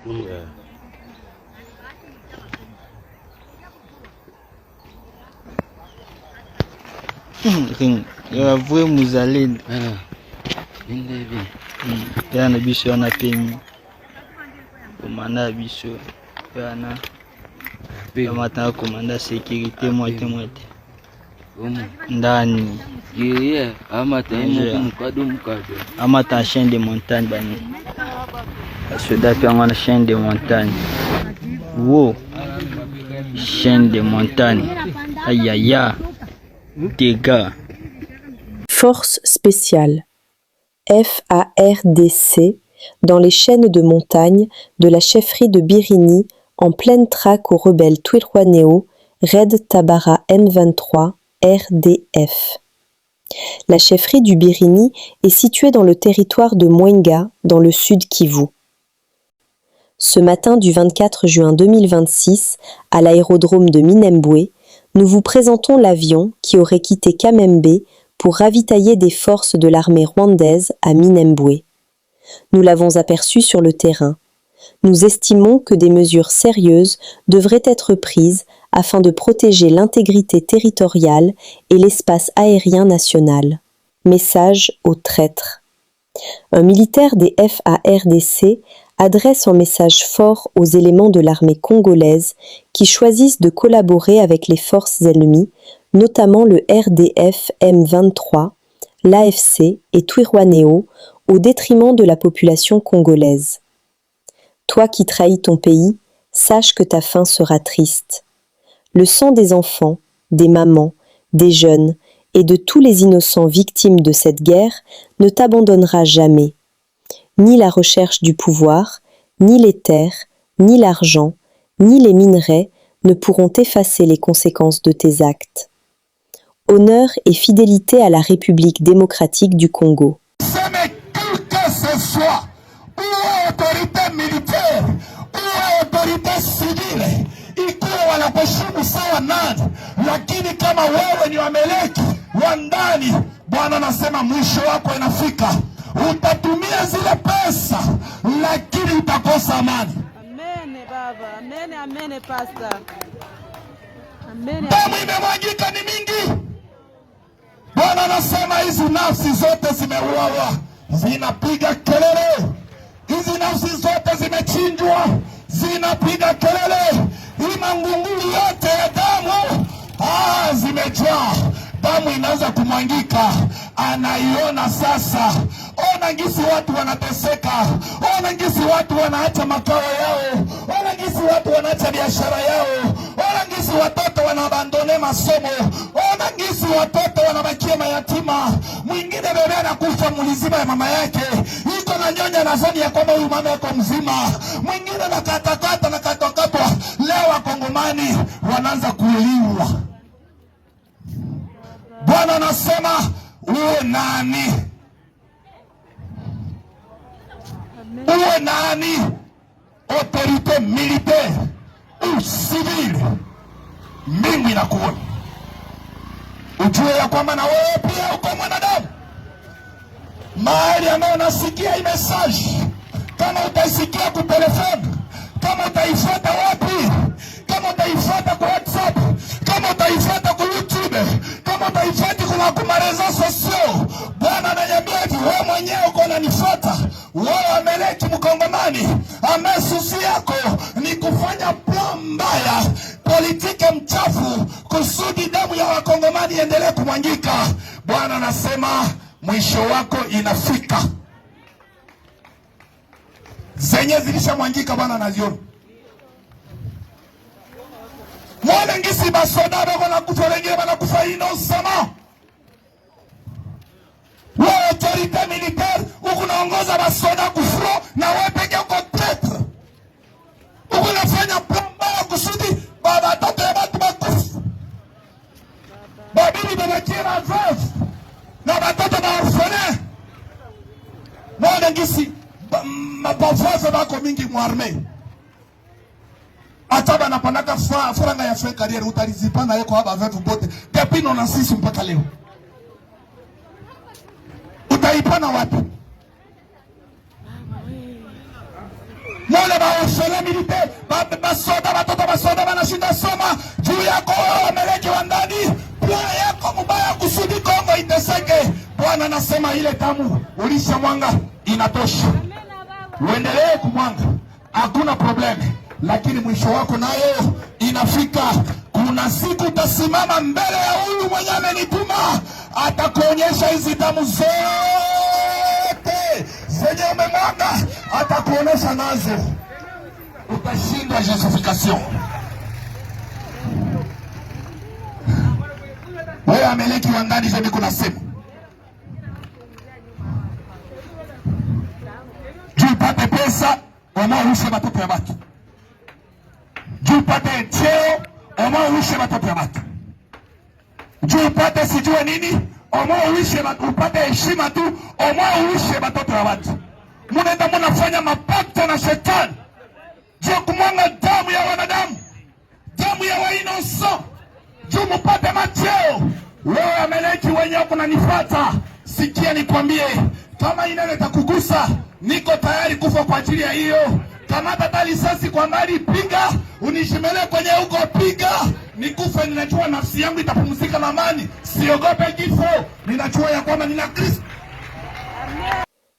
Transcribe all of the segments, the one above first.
Yeah. Vrai muzalendo. Ndebi. Yana biso yana pemi. Komanda biso. Yana. Kamata komanda sécurité moite. Ndani. Yeah, amata mukado. Amata chaîne de montagne bani. Soda pe ngana chaîne de montagne. Wow. Chaîne de montagne. Aïe aïe aïe. Dégâts. Force spéciale. FARDC dans les chaînes de montagne de la chefferie de Birini en pleine traque aux rebelles Twirwanéo, Red Tabara M23, RDF. La chefferie du Birini est située dans le territoire de Mwenga, dans le sud Kivu. Ce matin du 24 juin 2026, à l'aérodrome de Minembwe, nous vous présentons l'avion qui aurait quitté Kamembe pour ravitailler des forces de l'armée rwandaise à Minembwe. Nous l'avons aperçu sur le terrain. Nous estimons que des mesures sérieuses devraient être prises afin de protéger l'intégrité territoriale et l'espace aérien national. Message aux traîtres. Un militaire des FARDC adresse un message fort aux éléments de l'armée congolaise qui choisissent de collaborer avec les forces ennemies, notamment le RDF M23, l'AFC et Twirwanéo, au détriment de la population congolaise. Toi qui trahis ton pays, sache que ta fin sera triste. Le sang des enfants, des mamans, des jeunes et de tous les innocents victimes de cette guerre ne t'abandonnera jamais. Ni la recherche du pouvoir, ni les terres, ni l'argent, ni les minerais ne pourront effacer les conséquences de tes actes. Honneur et fidélité à la République démocratique du Congo. Quelle que ce soit, ou autorité militaire, ou autorité civile, ikiwa wanakuheshimu sawa nani, lakini kama wewe ni wameleki wa ndani, Bwana anasema mwisho wako inafika. Utatumia zile pesa, lakini utakosa amani. Amen baba, amen pastor. Amen. Damu imemwagika ni mingi. Bwana anasema hizi nafsi zote zimeuawa, zinapiga kelele. Hizi nafsi zote zimechinjwa, zinapiga kelele. Hii mangunguli yote ya damu zimejaa. Damu inaanza kumwangika, anaiona sasa. Ona ngisi watu wanateseka, ona ngisi watu wanaacha makao yao, ona ngisi watu wanaacha biashara yao, ona ngisi watoto wanabandone masomo, ona ngisi watoto wanabakia mayatima. Mwingine bebe anakufa mulizima ya mama yake, iko na nyonya na zani ya kwamba huyu mama yako mzima. Mwingine nakatakata na katokatwa. Leo wakongomani wanaanza kuuliwa. Bwana anasema uwe nani? Uwe nani? Autorité militaire ou civile, mbingu inakuona. Ujue ya kwamba na wewe pia uko mwanadamu. Mahali ambayo unasikia hii message, kama utaisikia kwa telefoni, kama utaifuata wapi, kama utaifuata kwa WhatsApp, kama utaifuata kwa YouTube, kama utaifuata kwa rezo sosio, Bwana ananiambia hivi, wewe mwenyewe uko unanifuata. Wewe ameleki mkongomani, amesusi yako ni kufanya plan mbaya, politike mchafu, kusudi damu ya wakongomani endelee kumwangika. Bwana anasema mwisho wako inafika. Zenye zilishamwangika Bwana anaziona. Mwale ngisi basoda bako na kufa, wengine wanakufa innocemment. Wewe autorité militaire ukunaongoza basoda kufro, na wewe peke uko traitre. Ukunafanya plan mbaya kusudi baba toto ya batu bakufa. Babili babakira veuve na batoto ba orphelin. Mwale ngisi mabavaza bako mingi muarme. Ataba na panaka franga ya fwe kariere utalizipana yeko haba vevu bote. Depino na sisi mpaka leo. Utaipana wapi? mole baoshele milite basoda batoto basoda banashinda soma juu yako wameleki wa ndani, plan yako mubaya kusudi Kongo iteseke. Bwana anasema ile damu ulisha mwanga inatosha, uendelee kumwanga, hakuna probleme, lakini mwisho wako nayo inafika. Kuna siku utasimama mbele ya huyu mwenye amenituma, atakuonyesha hizi damu zote zenye umemwanga, atakuonyesha nazo, utashindwa justification. Wewe ameleki wa ndani zeni kuna sema juu upate pesa unaoushe watoto ya watu, juu upate cheo unaoushe watoto ya watu, juu upate sijue nini unaoushe, upate heshima tu unaoushe watoto ya watu. Munaenda munafanya mapakto na shetani juu kumwanga damu ya wanadamu, damu ya wainoso, juu mupate macheo. Wewe ameleki wenye kunanifata, sikia nikwambie, kama inene takugusa, niko tayari kufa kwa ajili ya hiyo. Kamata talisasi kwa mbali, piga, unishimele kwenye uko, piga, nikufe. Ninajua nafsi yangu itapumzika na amani, siogope kifo, ninajua ya kwamba nina Kristo.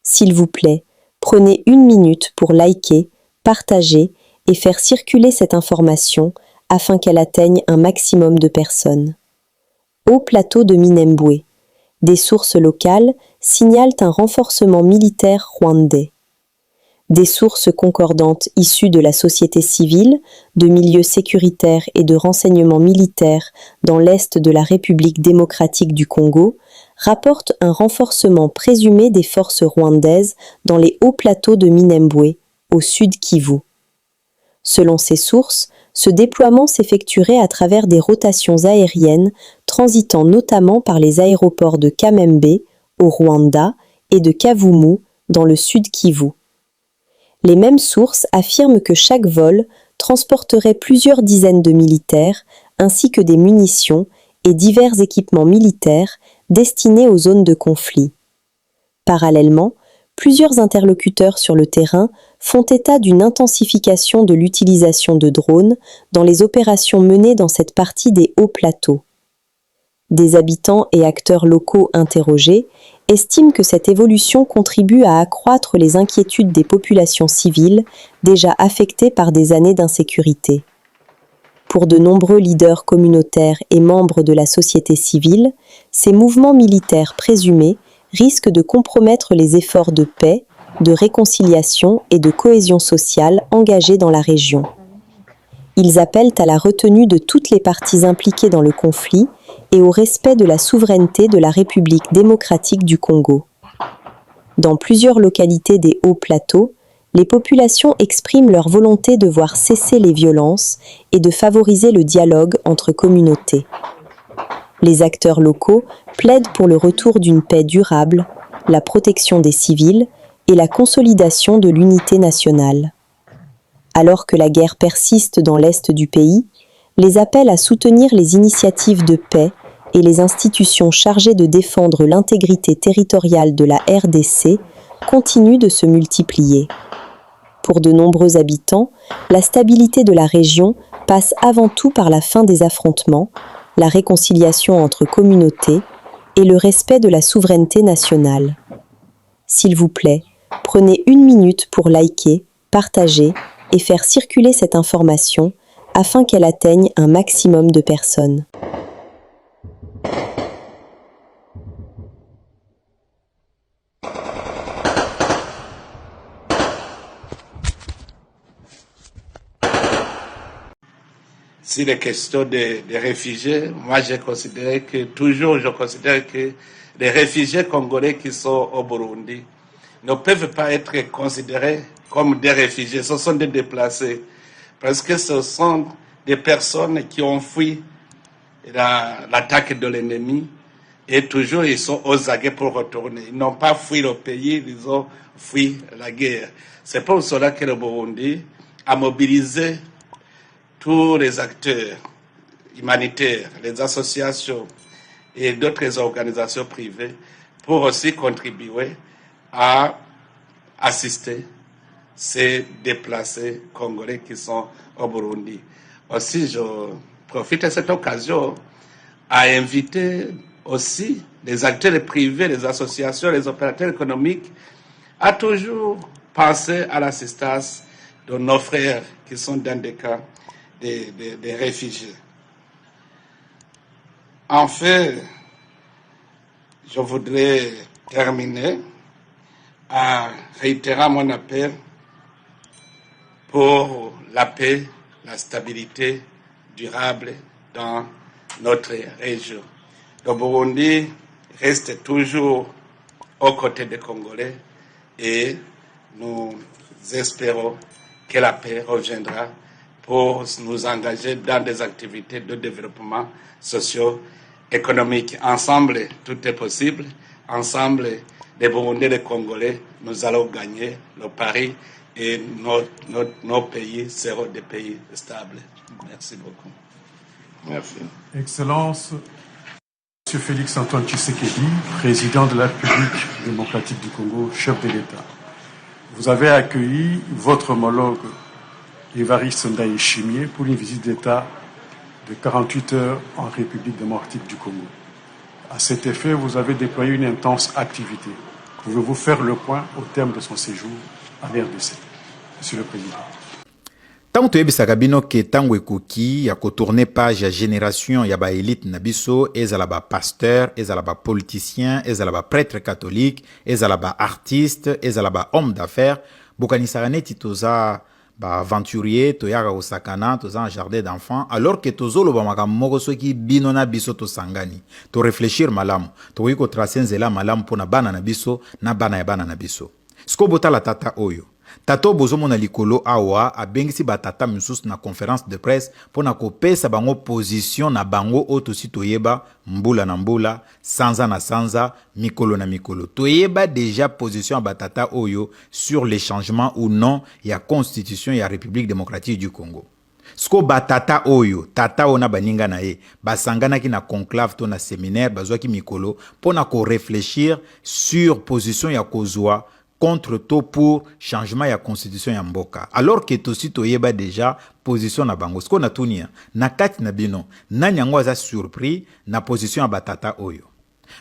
S'il vous plaît, prenez une minute pour liker, partager et faire circuler cette information afin qu'elle atteigne un maximum de personnes. Au plateau de Minembwe, des sources locales signalent un renforcement militaire rwandais. Des sources concordantes issues de la société civile, de milieux sécuritaires et de renseignements militaires dans l'est de la République démocratique du Congo rapportent un renforcement présumé des forces rwandaises dans les hauts plateaux de Minembwe, au sud Kivu. Selon ces sources, ce déploiement s'effectuerait à travers des rotations aériennes transitant notamment par les aéroports de Kamembe, au Rwanda, et de Kavumu, dans le sud Kivu. Les mêmes sources affirment que chaque vol transporterait plusieurs dizaines de militaires, ainsi que des munitions et divers équipements militaires destinés aux zones de conflit. Parallèlement, plusieurs interlocuteurs sur le terrain font état d'une intensification de l'utilisation de drones dans les opérations menées dans cette partie des hauts plateaux. Des habitants et acteurs locaux interrogés estiment que cette évolution contribue à accroître les inquiétudes des populations civiles déjà affectées par des années d'insécurité. Pour de nombreux leaders communautaires et membres de la société civile, ces mouvements militaires présumés risquent de compromettre les efforts de paix, de réconciliation et de cohésion sociale engagés dans la région. Ils appellent à la retenue de toutes les parties impliquées dans le conflit et au respect de la souveraineté de la République démocratique du Congo. Dans plusieurs localités des hauts plateaux, les populations expriment leur volonté de voir cesser les violences et de favoriser le dialogue entre communautés. Les acteurs locaux plaident pour le retour d'une paix durable, la protection des civils et la consolidation de l'unité nationale. Alors que la guerre persiste dans l'est du pays, les appels à soutenir les initiatives de paix et les institutions chargées de défendre l'intégrité territoriale de la RDC continuent de se multiplier. Pour de nombreux habitants, la stabilité de la région passe avant tout par la fin des affrontements, la réconciliation entre communautés et le respect de la souveraineté nationale. S'il vous plaît, prenez une minute pour liker, partager et faire circuler cette information afin qu'elle atteigne un maximum de personnes. Sur les questions des réfugiés, moi je considère que les réfugiés congolais qui sont au Burundi ne peuvent pas être considérés comme des réfugiés, ce sont des déplacés, parce que ce sont des personnes qui ont fui l'attaque de l'ennemi et toujours ils sont aux aguets pour retourner. Ils n'ont pas fui le pays, ils ont fui la guerre. C'est pour cela que le Burundi a mobilisé tous les acteurs humanitaires, les associations et d'autres organisations privées pour aussi contribuer à assister ces déplacés congolais qui sont au Burundi. Aussi, je profite de cette occasion à inviter aussi les acteurs privés, les associations, les opérateurs économiques à toujours penser à l'assistance de nos frères qui sont dans des cas des réfugiés. Enfin, je voudrais terminer en réitérant mon appel pour la paix, la stabilité durable dans notre région. Le Burundi reste toujours aux côtés des Congolais et nous espérons que la paix reviendra pour nous engager dans des activités de développement socio-économique. Ensemble, tout est possible. Ensemble, les Burundais et les Congolais, nous allons gagner le pari et nos pays seront des pays stables. Merci beaucoup. Merci. Excellence, M. Félix Antoine Tshisekedi, président de la République démocratique du Congo, chef de l'État. Vous avez accueilli votre homologue Évariste Ndayishimiye pour une visite d'État de 48 heures en République démocratique du Congo. À cet effet, vous avez déployé une intense activité. Pouvez-vous faire le point au terme de son séjour à l'RDC, Monsieur le Président? Tango toyebisaka bino ke tango ekoki ya kotourner page ya génération ya ba élite na biso ezala ba pasteur, ezala ba politicien, ezala ba prêtre catholique, ezala ba artiste, ezala ba homme d'affaires, bokanisaka neti toza ba aventurier, toyaka kosakana, toza en jardin d'enfants, alors que tozoloba makambo moko soki bino na biso tosangani, to réfléchir malamu, tokoki kotrace nzela malamu mpona bana na biso na bana ya bana na biso. Siko botala tata oyo Tato bozomona likolo awa abengisi batata misusu na conférence de presse pona kopesa bango position na bango otosi toyeba mbula na mbula, sanza na sanza, mikolo na mikolo. Toyeba déjà position ya batata oyo sur les changements ou non ya constitution ya République démocratique du Congo. Sko batata oyo, tata ona baninga na ye, basangana ki na conclave to na séminaire, bazwa ki mikolo pona ko réfléchir sur position ya kozwa contre to pour changement ya constitution ya mboka. Alors que to si toyeba déjà position na bango. Sko na tunia, na kati na bino, na nyango aza surpris na position ya batata oyo.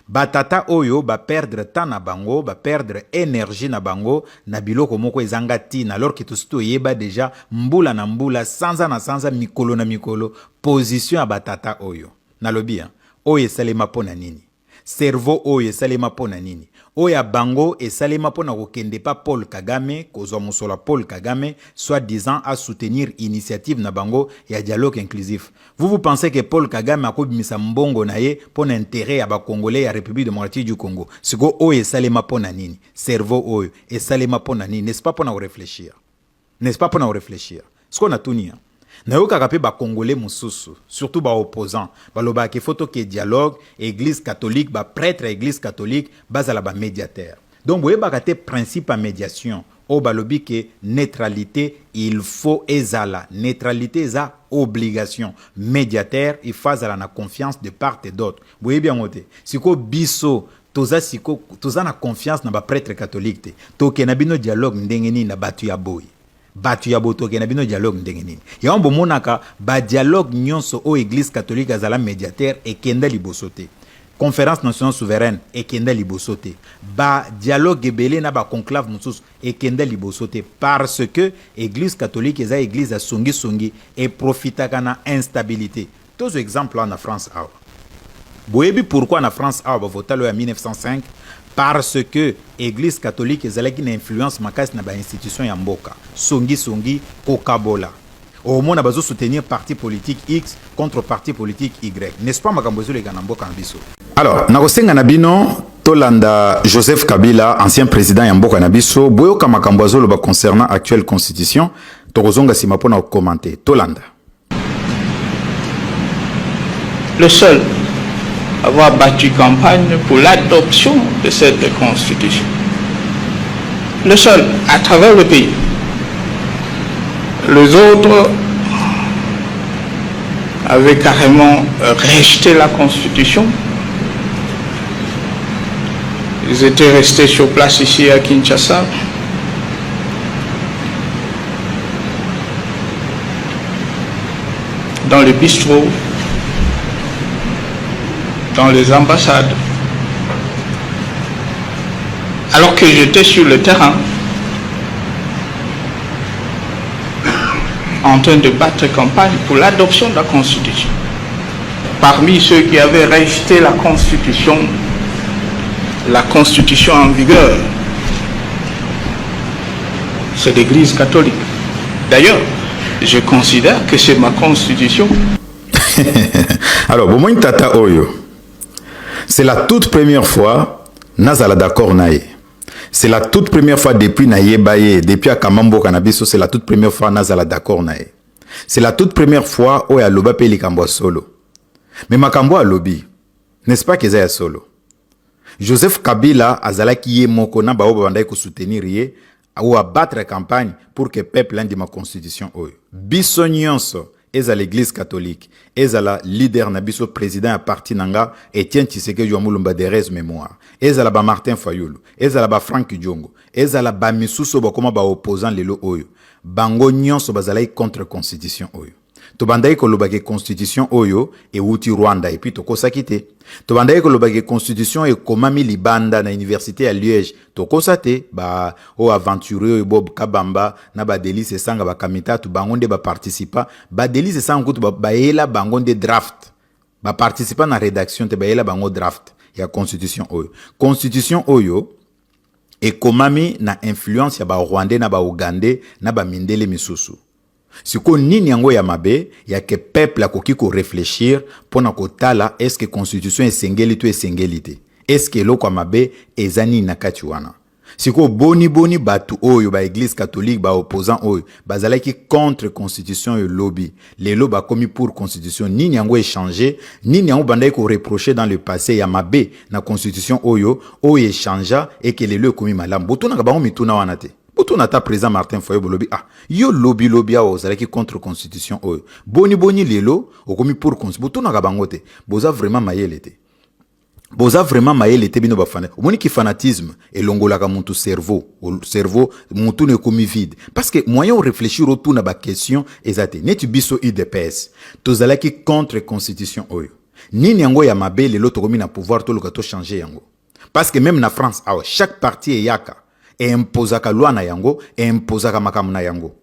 Batata oyo ba perdre temps na bango, ba perdre énergie na bango, na biloko moko ezanga tina, alors que to si toyeba déjà mbula na mbula, sanza na sanza, mikolo na mikolo, position ya batata oyo. Na lobia, oyo esalema pona nini? Cerveau oyo esalema pona nini? Oya bango esalema pona kokende pa Paul Kagame, kozwa musola Paul Kagame, soit disant à soutenir initiative na bango ya dialogue inclusif. Vous pensez que Paul Kagame a kobimisa mbongo na ye pona intérêt ya ba Congolais ya République démocratique du Congo? Siko oyo esalema pona nini? Cerveau oyo esalema pona nini? N'est-ce pas pona réfléchir? N'est-ce pas pona réfléchir? Siko na tunia. Na yo kakape ba Congolais mususu, surtout ba opposants, ba loba ke photo ke dialogue, église catholique, ba prêtre église catholique, bazala ba médiateur. Donc boye ba kate principe à médiation, o ba lobi ke neutralité, il faut ezala, neutralité eza obligation, médiateur, il faut ezala na confiance de part et d'autre. Boye bien ngote, siko biso toza na confiance na ba prêtre catholique te, to ke na bino dialogue ndengeni na batu ya boy. Batu ya boto ke na bino dialogue ndenge nini. Ya ombo monaka ba dialogue nyonso o église catholique azala médiateur et kenda libosote. Conférence nationale souveraine et kenda libosote. Ba dialogue ebele na ba conclave mususu et kenda libosote parce que église catholique eza église a songi et profitaka na instabilité. Tous exemple en France awa. Boyebi pourquoi en France awa ba votalo ya 1905? Parce que l'église catholique est une influence makasi na ba institution ya mboka. Songi kokabola. Au moins bazo soutenir parti politique X contre parti politique Y. N'est-ce pas makambo zo le kana mboka biso? Alors, nakosenga na bino Tolanda Joseph Kabila, ancien président ya mboka na biso, boyoka makambo zo loba concernant actuelle constitution, tokozonga sima pona commenter. Tolanda. Le seul avoir battu campagne pour l'adoption de cette constitution. Le seul à travers le pays. Les autres avaient carrément rejeté la constitution. Ils étaient restés sur place ici à Kinshasa. dans les bistrots, dans les ambassades. Alors que j'étais sur le terrain, en train de battre campagne pour l'adoption de la Constitution. Parmi ceux qui avaient rejeté la Constitution en vigueur, c'est l'Église catholique. D'ailleurs, je considère que c'est ma Constitution. Alors, bon, moi, tata Oyo, c'est la toute première fois, Nazala d'accord nae. C'est la toute première fois depuis Naye Baye, depuis Akamambo Kanabiso, c'est la toute première fois Nazala d'accord nae. C'est la toute première fois où Aloba Peli Kambo solo. Mais Makambo a lobby, n'est-ce pas qu'ils aient solo? Joseph Kabila azala qui est moko na baoba bandai ko soutenir yé ou à battre la campagne pour que le peuple ait ma constitution. Biso nyonso eza l'église catholique, eza la leader na biso président à parti nanga Etienne Tshisekedi Mulumba de res mémoire, eza la ba Martin Fayulu, eza la ba Frank Diongo, eza la ba misuso ba koma ba opposant lelo oyo. Bango nyonso bazalai contre constitution oyo. To bandai ko lobake constitution oyo e wuti Rwanda et puis to kosakite. To bandai ko lobake constitution e komami libanda na université à Liège. To kosate ba o aventureux Bob Kabamba na ba Delice Sanga ba kamita to bangonde ba participa ba Delice Sanga kutu ba ela bangonde draft. Ba participa na rédaction te ba ela bango draft ya constitution oyo. Constitution oyo e komami na influence ya ba Rwandais na ba Ougandais na ba mindele misusu. Si ko nini yango ya mabe ya ke peuple akoki ko réfléchir pona ko tala est-ce que constitution esengeli to esengelite, est-ce que loko mabe ezani na kati wana. Si ko boni batu oyo ba église catholique ba opposant oyo bazalaki contre constitution yo lobby lelo ba komi pour constitution nini yango échanger nini yango bandai ko reprocher dans le passé ya mabe na constitution oyo échangea et que lelo komi malam botuna ka bango mituna wana te. Boto nata président Martin Foyo bolobi yo lobby a ozalaki contre constitution oyo boni lelo okomi pour constitution boto na bangote boza vraiment mayele te bino bafana omoni ki fanatisme elongolaka muntu cerveau muntu ne komi vide parce que moyen de réfléchir autour na ba question ezate neti biso UDPS tozalaki contre constitution oyo nini yango ya mabe lelo tokomi na pouvoir to lokato changer yango parce que même na France chaque parti est yaka et imposaka loi na yango et imposaka makamu na yango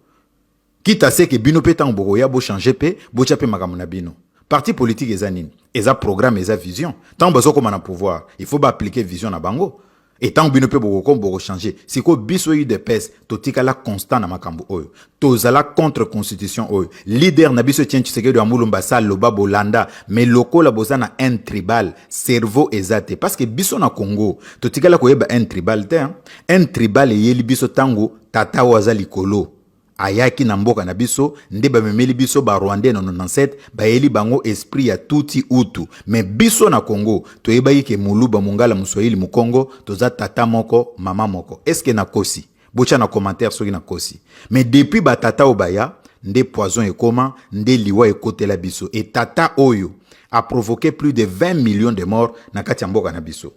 kita se ke bino petan boko ya bo changer pe bo chape makamu na bino parti politique eza nini eza programme eza vision tant bazo koma na pouvoir il faut ba appliquer vision na bango et tant bino pe boko changer siko biso UDPS totika la constant na makambu oyo tozala contre constitution oyo leader na biso Etienne Tshisekedi Mulumba sa loba bolanda mais lokola bozana un tribal cerveau ezate parce que biso na Congo totika la koyeba un tribal te un tribal yeli biso tango tata waza likolo ayaki na mboka na biso nde ba memeli biso ba Rwandais na 97 ba yeli bango esprit ya tuti utu mais biso na Congo to yebayi ke muluba mungala muswahili mu Congo toza tata moko mama moko est-ce que na kosi bocha na commentaire soki na kosi mais depuis ba tata obaya nde poison ekoma nde liwa ekotela biso et tata oyo a provoqué plus de 20 millions de morts na kati ya mboka na biso.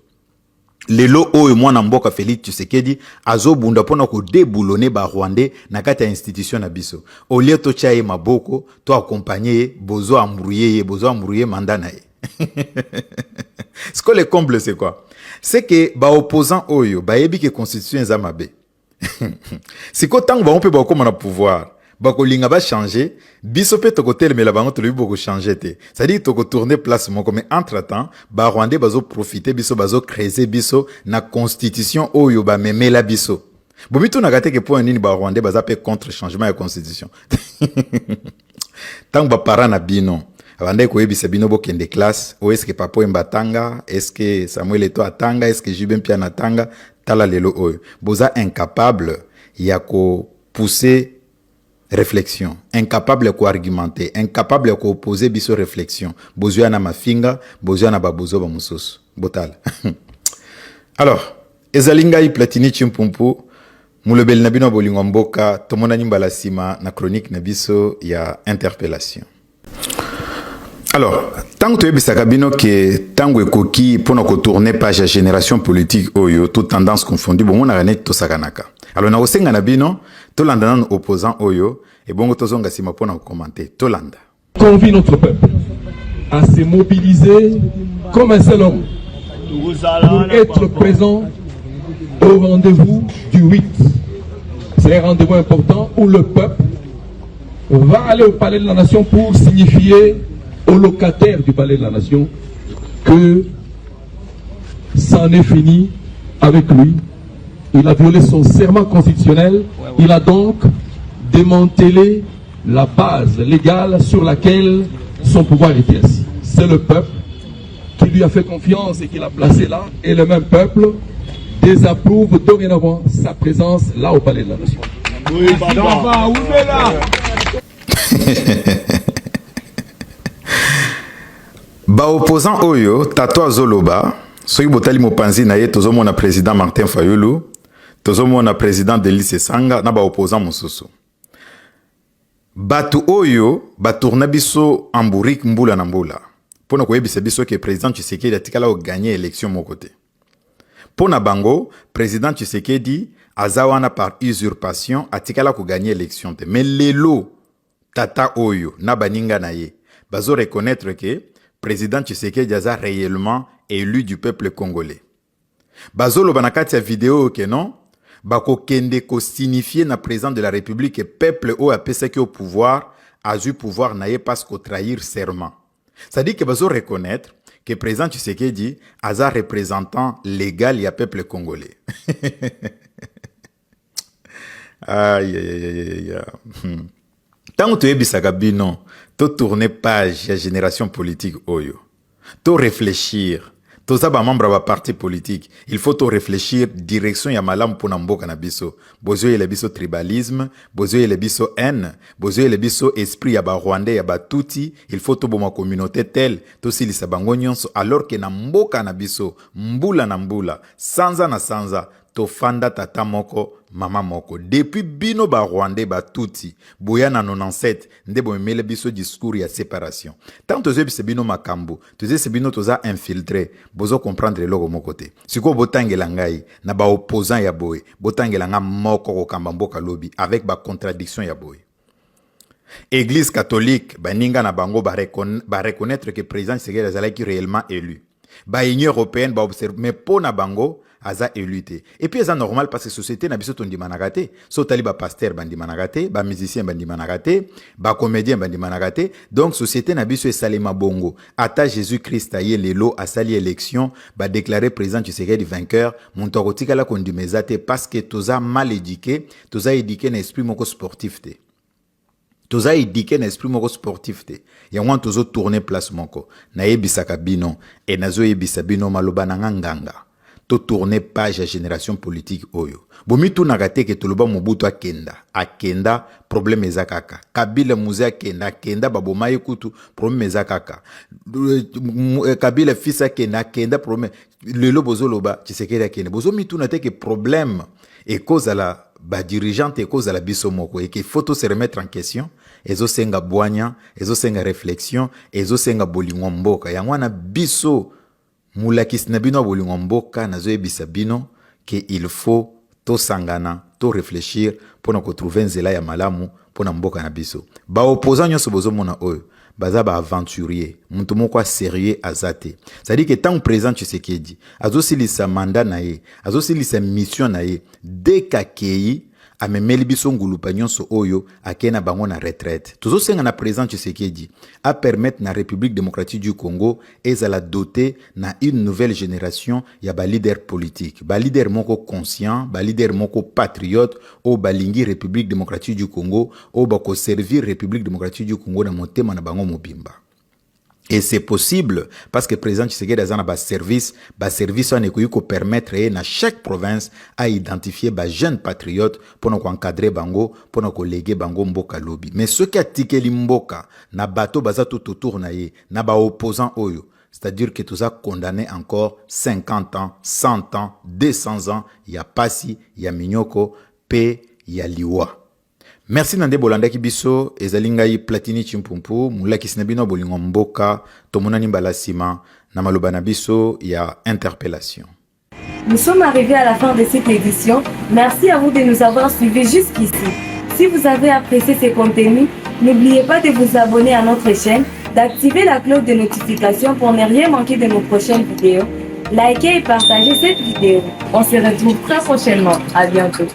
Lelo oyo mwana mboka Félix Tshisekedi azobunda pona ko déboulonner ba Rwandais na kati ya institution na biso. Au lieu to chaye maboko to accompagner bozo amrouiller mandat na ye. Ce que le comble c'est quoi? C'est que ba opposant oyo ba yebi ke constitution eza mabe. C'est ko tango ba on peut ba ko na pouvoir. Bako linga ba changer, biso pe toko telemela bango to boko changer te. C'est-à-dire toko tourner place moko mais entre-temps, ba Rwandais bazo profiter biso bazo creuser biso na constitution oyo ba memela biso. Bomito na gate ke point nini ba Rwandais baza pe contre changement de constitution. Tant ba para na bino, abandai ko yebisa bino bo kende classe, o est-ce que Papo Mbatanga, est-ce que Samuel Eto'o atanga, est-ce que Jubin Piana atanga, tala lelo oyo. Boza incapable ya ko pousser réflexion, incapable ko argumenter, incapable ko opposer biso réflexion. Bozoya na mafinga, bozoya na babozo ba musoso. Botal. Alors, ezalinga Platini Chimpumpu, mulobel na bino bolingo mboka, tomona nimbala sima na chronique na biso ya interpellation. Alors, tant que tu es bino que tango ekoki pona ko tourner page ya génération politique oyo, toute tendance confondue, bon on a rené to sakanaka. Alors na osenga na bino, to landa na opposant oyo, et bongo tozonga sima pona ko commenter, to landa. convie notre peuple à se mobiliser comme un seul homme pour être présent au rendez-vous du 8. C'est un rendez-vous important où le peuple va aller au Palais de la Nation pour signifier aux locataires du Palais de la Nation que c'en est fini avec lui. Il a violé son serment constitutionnel. Il a donc démantelé la base légale sur laquelle son pouvoir était assis. C'est le peuple qui lui a fait confiance et qui l'a placé là. Et le même peuple désapprouve dorénavant sa présence là au Palais de la Nation. Ba opposant oyo tato azoloba soki botali mopanzi na ye tozomona président Martin Fayulu, tozomona président Delis Esanga na ba opposant mosusu. Batu oyo batourna biso amburik mbula na mbula. Pona koyebisa biso ke président Tshisekedi atikala o gagner élection moko te. Pona bango, président Tshisekedi azawana par usurpation atikala ko gagner élection te. Mais lelo tata oyo na baninga na ye bazo reconnaître que président Tshisekedi aza réellement élu du peuple congolais. Bazolo banakati ya vidéo que non, bako kende ko signifier na président de la République que peuple o apesaki au pouvoir a eu pouvoir na ye parce qu'au trahir serment. Ça dit que bazo reconnaître que président Tshisekedi aza représentant légal ya peuple congolais. Aïe aïe aïe. Tant que tu es bisaka bino, to tourner page ya génération politique oyo. To réfléchir. To zaba membre ba parti politique. Il faut to réfléchir direction ya malam pona mboka na biso. Bozo yele biso tribalisme, bozo yele biso haine, bozo yele biso esprit ya ba Rwandais ya ba Tutsi. Il faut to boma communauté telle, to silisa bango nyonso alors que na mboka na biso, mbula na mbula, sanza na sanza, to fanda tata moko, mama moko. Depuis bino ba Rwandais ba Tutsi, boya na 97, nde bo mele biso discours ya séparation. Tant to zebi se bino makambo, to zebi se bino toza infiltré, bozo comprendre logo moko te. Siko botangela ngai na ba opposant ya boye, botangela nga moko ko kamba mboka lobi avec ba contradiction ya boye. Église catholique, ba ninga na bango ba reconnaître que président Tshisekedi azalaki réellement élu. Ba Union européenne ba observe mais pona bango aza éluté. Et puis c'est normal parce que société na biso tondi managate, so tali ba pasteur bandi managate, ba musicien bandi managate, ba comédien bandi managate. Donc société na biso esalema bongo. Ata Jésus-Christ aye lelo asali élection, ba déclarer président Tshisekedi vainqueur, monto kotika la kondimezate parce que toza mal éduqué, toza éduqué na esprit moko sportif te. Toza éduqué na esprit moko sportif te. Ya wan tozo tourner place moko. Na yebisaka bino et nazo yebisa bino maloba na nganga. To tourner page à génération politique oyo. Bomi tu nagate ke toloba Mobutu akenda. Akenda problème ezakaka. Kabila muze akenda baboma yekutu problème ezakaka. Kabila fils akenda problème. Lelo bozoloba Tshisekedi akenda. Bozomi tu nate ke problème et cause à la ba dirigeante et cause à la biso moko et qu'il faut se remettre en question. Ezo senga boanya, ezo senga réflexion, ezo senga bolingo mboka. Yangwana biso Moulakis nabino bolingo mboka nazo ebisa bino que il faut to sangana, to réfléchir pour nous trouver nzela ya malamu pour na mboka na biso. Ba opposant nyonso bozo mona oyo, baza ba aventurier, muntu moko sérieux azate. Ça dit que tant présent Tshisekedi, azo silisa mandat na ye, azo silisa mission na ye, dès qu'akei amemeli biso ngulupa nyonso oyo akena bango na retraite. Tozo senga na président Tshisekedi a permettre na République démocratique du Congo ezala doter na une nouvelle génération ya ba leader politique, ba leader moko conscient, ba leader moko patriote o balingi République démocratique du Congo o bako servir République démocratique du Congo na motema na bango mobimba. Et c'est possible parce que le président Tshisekedi a un service qui permettre à chaque province à identifier des jeunes patriotes pour nous encadrer bango, pour nous léguer bango mboka lobby. Mais ce qui a tiqué l'imboka, na bateau baza tout autour na ye, na ba opposant oyo. C'est-à-dire que tout ça condamné encore 50 ans, 100 ans, 200 ans, il y a Pasi, il y a Mignoko, P, il y a Liwa. Merci Nande Bolandaki biso ezalingai Platini Chimpumpu mulaki sinabino bolingo mboka tomonani balasima na maloba na biso ya interpellation. Nous sommes arrivés à la fin de cette édition. Merci à vous de nous avoir suivis jusqu'ici. Si vous avez apprécié ces contenus, N'oubliez pas de vous abonner à notre chaîne, d'activer la cloche de notification pour ne rien manquer de nos prochaines vidéos. Likez et partagez cette vidéo. On se retrouve très prochainement. À bientôt.